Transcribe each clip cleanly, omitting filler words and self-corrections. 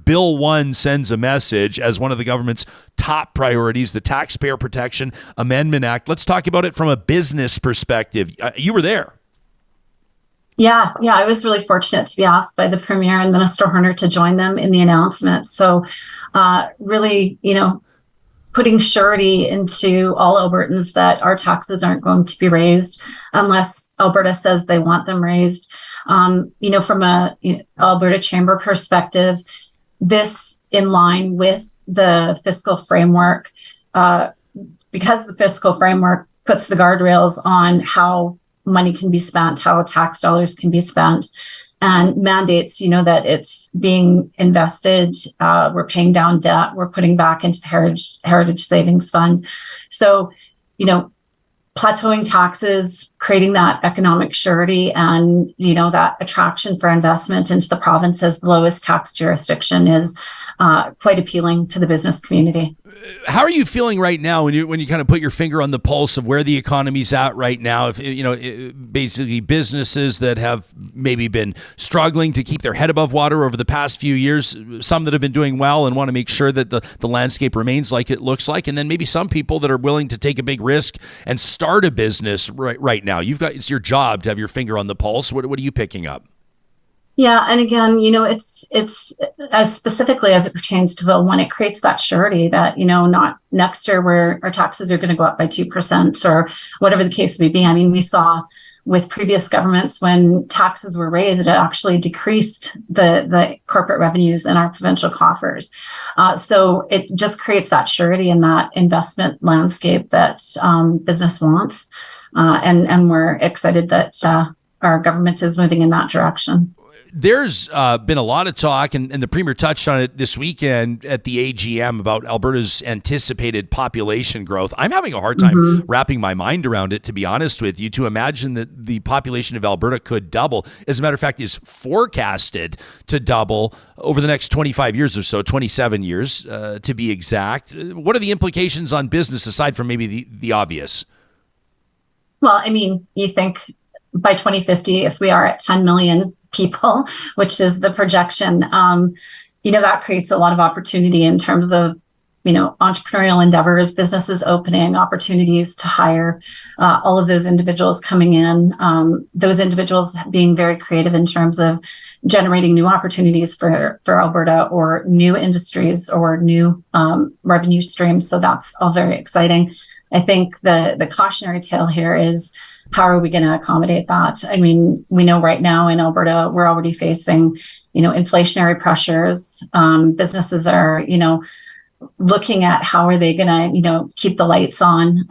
Bill 1 sends a message as one of the government's top priorities, the Taxpayer Protection Amendment Act. Let's talk about it from a business perspective. You were there. Yeah, I was really fortunate to be asked by the Premier and Minister Horner to join them in the announcement. So really, putting surety into all Albertans that our taxes aren't going to be raised unless Alberta says they want them raised. From a Alberta Chamber perspective, this in line with the fiscal framework, because the fiscal framework puts the guardrails on how money can be spent, how tax dollars can be spent, and mandates, that it's being invested. We're paying down debt. We're putting back into the Heritage Savings Fund. So, plateauing taxes, creating that economic surety and, that attraction for investment into the province as the lowest tax jurisdiction is quite appealing to the business community. How are you feeling right now when you kind of put your finger on the pulse of where the economy's at right now? If basically businesses that have maybe been struggling to keep their head above water over the past few years, some that have been doing well and want to make sure that the landscape remains like it looks like, and then maybe some people that are willing to take a big risk and start a business right now. It's your job to have your finger on the pulse. What are you picking up? Yeah, and again, it's as specifically as it pertains to Bill 1, it creates that surety that, not next year where our taxes are going to go up by 2% or whatever the case may be. I mean, we saw with previous governments when taxes were raised, it actually decreased the corporate revenues in our provincial coffers. So it just creates that surety in that investment landscape that business wants. And we're excited that our government is moving in that direction. There's been a lot of talk, and the Premier touched on it this weekend at the AGM about Alberta's anticipated population growth. I'm having a hard time wrapping my mind around it, to be honest with you, to imagine that the population of Alberta could double. As a matter of fact, is forecasted to double over the next 25 years or so, 27 years to be exact. What are the implications on business aside from maybe the obvious? Well, I mean, you think by 2050, if we are at 10 million people, which is the projection, that creates a lot of opportunity in terms of, entrepreneurial endeavors, businesses opening, opportunities to hire all of those individuals coming in, those individuals being very creative in terms of generating new opportunities for Alberta or new industries or new revenue streams. So that's all very exciting. I think the cautionary tale here is, how are we going to accommodate that? I mean, we know right now in Alberta, we're already facing, inflationary pressures. Businesses are, looking at how are they going to, keep the lights on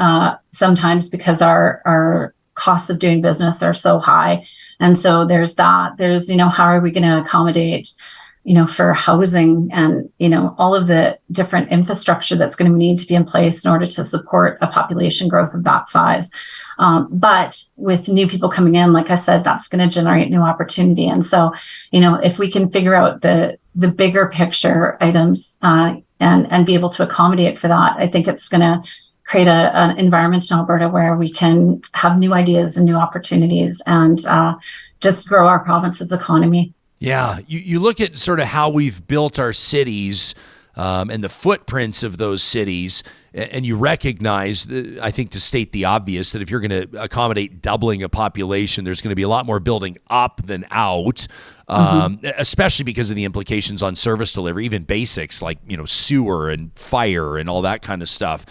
sometimes because our costs of doing business are so high. And so there's that. There's, how are we going to accommodate, for housing and, all of the different infrastructure that's going to need to be in place in order to support a population growth of that size. But with new people coming in, like I said, that's going to generate new opportunity. And so, if we can figure out the bigger picture items and be able to accommodate for that, I think it's going to create an environment in Alberta where we can have new ideas and new opportunities and just grow our province's economy. Yeah, you look at sort of how we've built our cities and the footprints of those cities, and you recognize, I think, to state the obvious, that if you're going to accommodate doubling a population, there's going to be a lot more building up than out, especially because of the implications on service delivery, even basics like, sewer and fire and all that kind of stuff.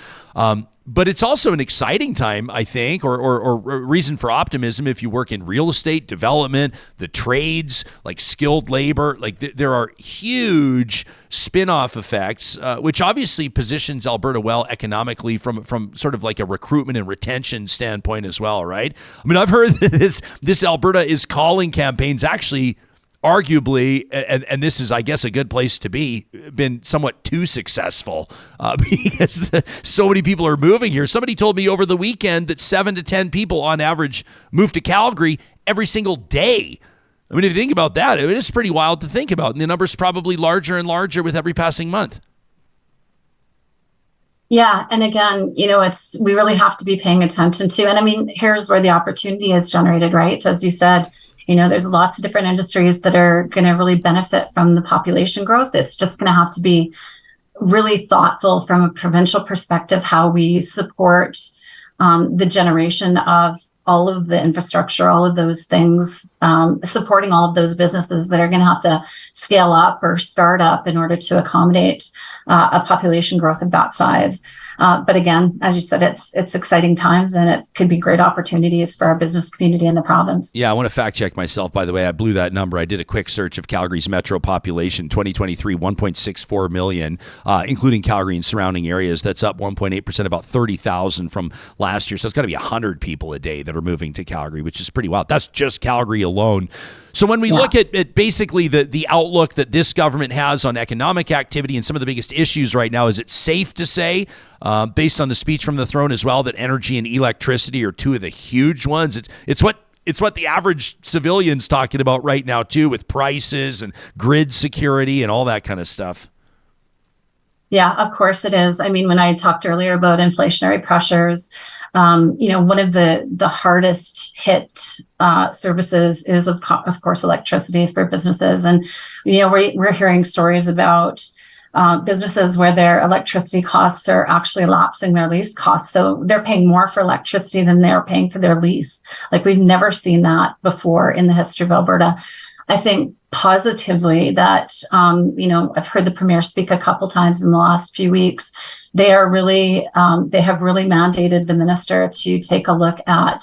But it's also an exciting time, I think, or reason for optimism if you work in real estate, development, the trades, like skilled labor. Like there are huge spin-off effects, which obviously positions Alberta well economically from sort of like a recruitment and retention standpoint as well, right? I mean, I've heard that this Alberta is calling campaigns actually arguably, and this is, I guess, a good place to be, been somewhat too successful because so many people are moving here. Somebody told me over the weekend that 7 to 10 people on average move to Calgary every single day. I mean, if you think about that, it is pretty wild to think about. And the number's probably larger and larger with every passing month. Yeah. And again, we really have to be paying attention to, and I mean, here's where the opportunity is generated, right? As you said, there's lots of different industries that are going to really benefit from the population growth. It's just going to have to be really thoughtful from a provincial perspective, how we support the generation of all of the infrastructure, all of those things, supporting all of those businesses that are going to have to scale up or start up in order to accommodate a population growth of that size. But again, as you said, it's exciting times, and it could be great opportunities for our business community in the province. Yeah, I want to fact check myself, by the way. I blew that number. I did a quick search of Calgary's metro population, 2023, 1.64 million, including Calgary and surrounding areas. That's up 1.8%, about 30,000 from last year. So it's got to be 100 people a day that are moving to Calgary, which is pretty wild. That's just Calgary alone. So when we look at basically the outlook that this government has on economic activity and some of the biggest issues right now, is it safe to say, based on the speech from the throne as well, that energy and electricity are two of the huge ones? It's what the average civilian's talking about right now too, with prices and grid security and all that kind of stuff. Yeah, of course it is. I mean, when I talked earlier about inflationary pressures, one of the hardest hit services is, of course, electricity for businesses. And, we're hearing stories about businesses where their electricity costs are actually lapsing their lease costs. So they're paying more for electricity than they're paying for their lease. Like, we've never seen that before in the history of Alberta. I think positively that, I've heard the Premier speak a couple times in the last few weeks. They have really mandated the minister to take a look at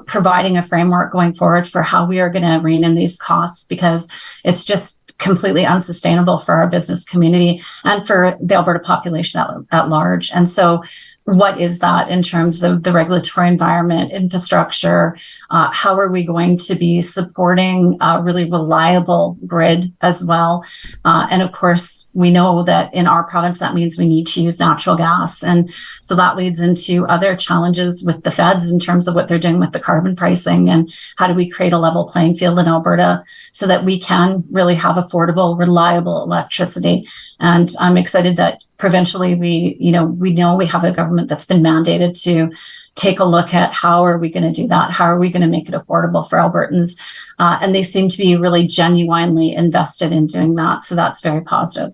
providing a framework going forward for how we are going to rein in these costs, because it's just completely unsustainable for our business community and for the Alberta population at large. And so what is that in terms of the regulatory environment, infrastructure? How are we going to be supporting a really reliable grid as well? And of course, we know that in our province, that means we need to use natural gas. And so that leads into other challenges with the feds in terms of what they're doing with the carbon pricing, and how do we create a level playing field in Alberta so that we can really have affordable, reliable electricity. And I'm excited that provincially, we know we have a government that's been mandated to take a look at how are we going to do that? How are we going to make it affordable for Albertans? And they seem to be really genuinely invested in doing that. So that's very positive.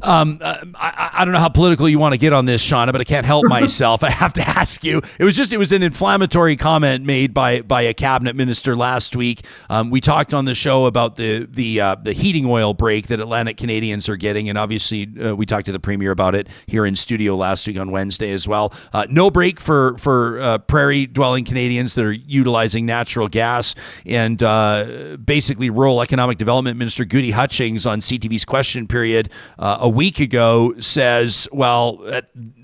I don't know how political you want to get on this, Shauna, but I can't help myself. I have to ask you. It was an inflammatory comment made by a cabinet minister last week. We talked on the show about the heating oil break that Atlantic Canadians are getting, and obviously we talked to the Premier about it here in studio last week on Wednesday as well. No break for prairie dwelling Canadians that are utilizing natural gas, and basically Rural Economic Development Minister Goody Hutchings on CTV's Question Period a week ago says, well,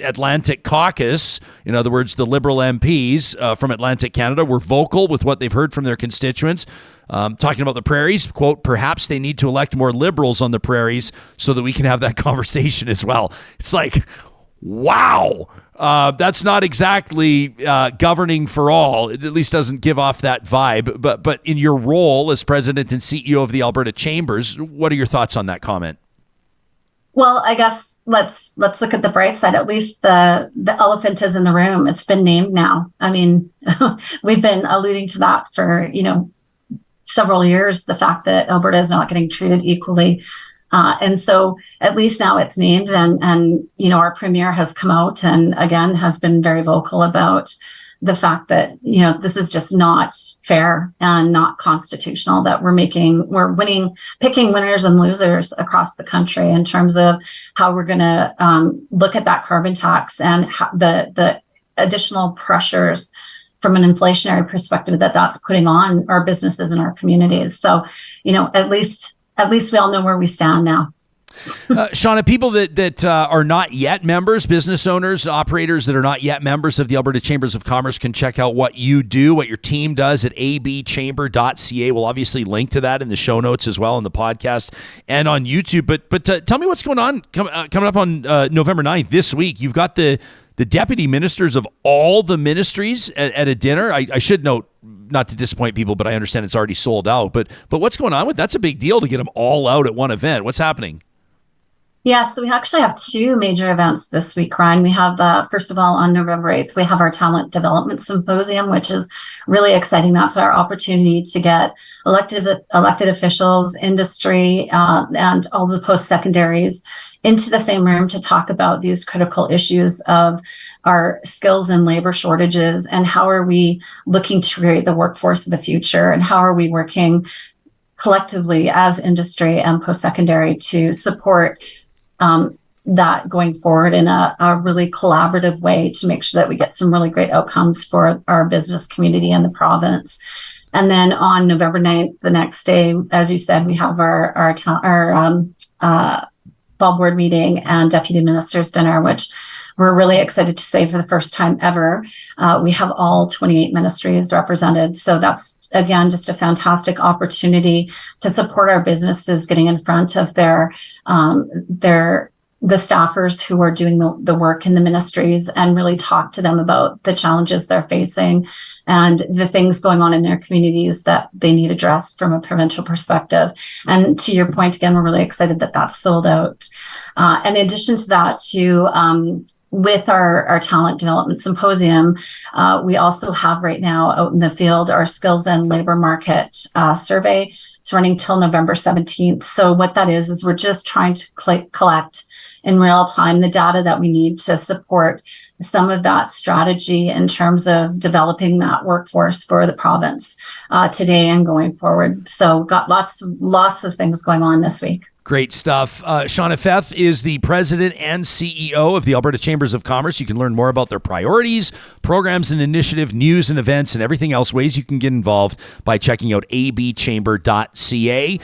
Atlantic Caucus, in other words, the Liberal MPs from Atlantic Canada, were vocal with what they've heard from their constituents. Talking about the prairies, quote, perhaps they need to elect more Liberals on the prairies so that we can have that conversation as well. It's like, wow, that's not exactly governing for all. It at least doesn't give off that vibe. But in your role as president and CEO of the Alberta Chambers, what are your thoughts on that comment? Well, I guess let's look at the bright side. At least the elephant is in the room. It's been named now. I mean, we've been alluding to that for, several years, the fact that Alberta is not getting treated equally. And so at least now it's named, and our Premier has come out and again has been very vocal about the fact that, this is just not fair and not constitutional, that we're picking winners and losers across the country in terms of how we're going to look at that carbon tax and the additional pressures from an inflationary perspective that's putting on our businesses and our communities. So, at least we all know where we stand now. Shauna, people that are not yet members, business owners, operators that are not yet members of the Alberta Chambers of Commerce can check out what you do, what your team does at abchamber.ca. We'll obviously link to that in the show notes as well in the podcast and on YouTube. But tell me what's going on coming up on November 9th this week. You've got the deputy ministers of all the ministries at a dinner. I should note, not to disappoint people, but I understand it's already sold out. But what's going on with that's a big deal to get them all out at one event. What's happening? Yeah, so we actually have two major events this week, Ryan. We have, first of all, on November 8th, we have our Talent Development Symposium, which is really exciting. That's our opportunity to get elected officials, industry, and all the post-secondaries into the same room to talk about these critical issues of our skills and labor shortages, and how are we looking to create the workforce of the future, and how are we working collectively as industry and post-secondary to support that going forward in a really collaborative way to make sure that we get some really great outcomes for our business community and the province. And then on November 9th, the next day, as you said, we have our fall board meeting and deputy minister's dinner, which we're really excited to say for the first time ever, we have all 28 ministries represented. So that's, again, just a fantastic opportunity to support our businesses getting in front of the staffers who are doing the work in the ministries, and really talk to them about the challenges they're facing and the things going on in their communities that they need addressed from a provincial perspective. And to your point, again, we're really excited that that's sold out. And in addition to that, with our Talent Development Symposium, we also have right now out in the field our Skills and Labor Market survey. It's running till November 17th. So what that is we're just trying to collect in real time the data that we need to support some of that strategy in terms of developing that workforce for the province today and going forward. So got lots of things going on this week. Great stuff. Shauna Feth is the president and CEO of the Alberta Chambers of Commerce. You can learn more about their priorities, programs and initiative, news and events, and everything else, ways you can get involved by checking out abchamber.ca.